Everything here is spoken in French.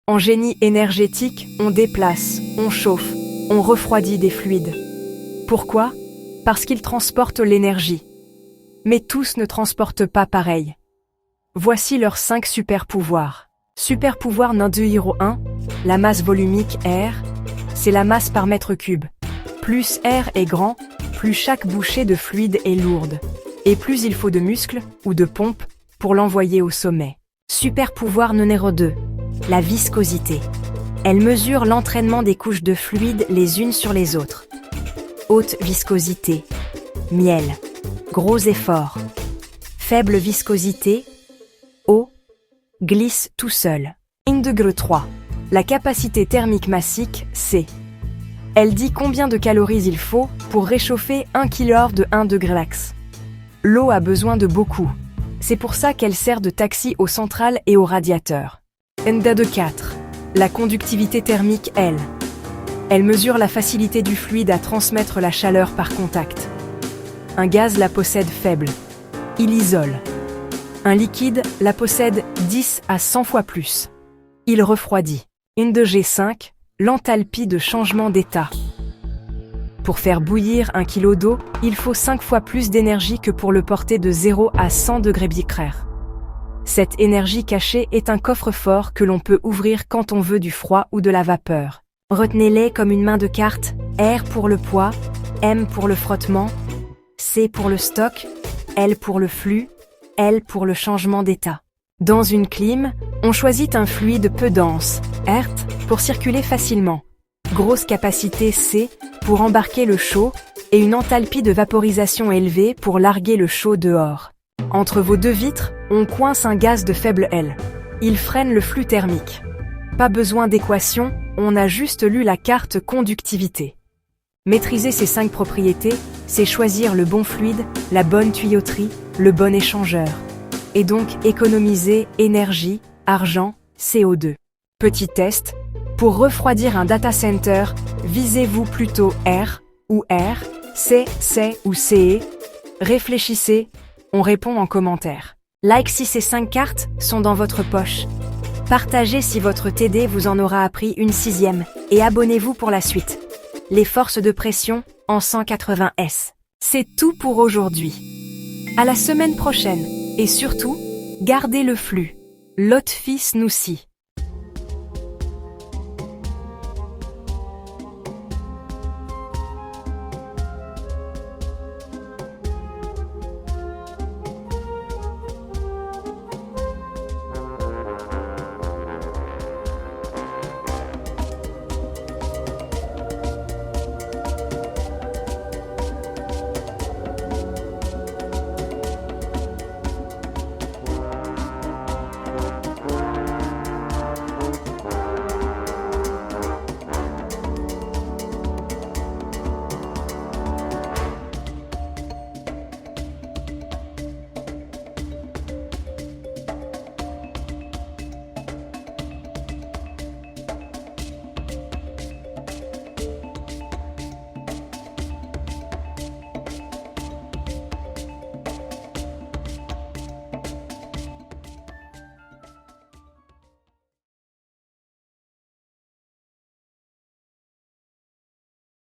En génie énergétique, on déplace, on chauffe, on refroidit des fluides. Pourquoi? Parce qu'ils transportent l'énergie. Mais tous ne transportent pas pareil. Voici leurs 5 super-pouvoirs. Super-pouvoir numéro 1, la masse volumique R, c'est la masse par mètre cube. Plus R est grand, plus chaque bouchée de fluide est lourde. Et plus il faut de muscles ou de pompes pour l'envoyer au sommet. Super-pouvoir numéro 2, la viscosité. Elle mesure l'entraînement des couches de fluide les unes sur les autres. Haute viscosité, miel, gros effort. Faible viscosité, eau, glisse tout seul. Degré 3, la capacité thermique massique, C. Elle dit combien de calories il faut pour réchauffer 1 kg de 1 degré lax. L'eau a besoin de beaucoup. C'est pour ça qu'elle sert de taxi aux centrales et aux radiateurs. Degré 4, la conductivité thermique, L. Elle mesure la facilité du fluide à transmettre la chaleur par contact. Un gaz la possède faible. Il isole. Un liquide la possède 10 à 100 fois plus. Il refroidit. Degré 5, l'enthalpie de changement d'état. Pour faire bouillir 1 kg d'eau, il faut 5 fois plus d'énergie que pour le porter de 0 à 100 degrés Becquerel. Cette énergie cachée est un coffre-fort que l'on peut ouvrir quand on veut du froid ou de la vapeur. Retenez-les comme une main de carte, R pour le poids, M pour le frottement, C pour le stock, L pour le flux, L pour le changement d'état. Dans une clim, on choisit un fluide peu dense, R pour circuler facilement. Grosse capacité C pour embarquer le chaud et une enthalpie de vaporisation élevée pour larguer le chaud dehors. Entre vos deux vitres, on coince un gaz de faible L. Il freine le flux thermique. Pas besoin d'équation, on a juste lu la carte conductivité. Maîtriser ces 5 propriétés, c'est choisir le bon fluide, la bonne tuyauterie, le bon échangeur. Et donc économiser énergie, argent, CO2. Petit test, pour refroidir un data center, visez-vous plutôt R ou R, C ou CE? Réfléchissez, on répond en commentaire. Like si ces 5 cartes sont dans votre poche. Partagez si votre TD vous en aura appris une 6e et abonnez-vous pour la suite. Les forces de pression en 180 S. C'est tout pour aujourd'hui. À la semaine prochaine et surtout, gardez le flux. Lotfi Snoussi.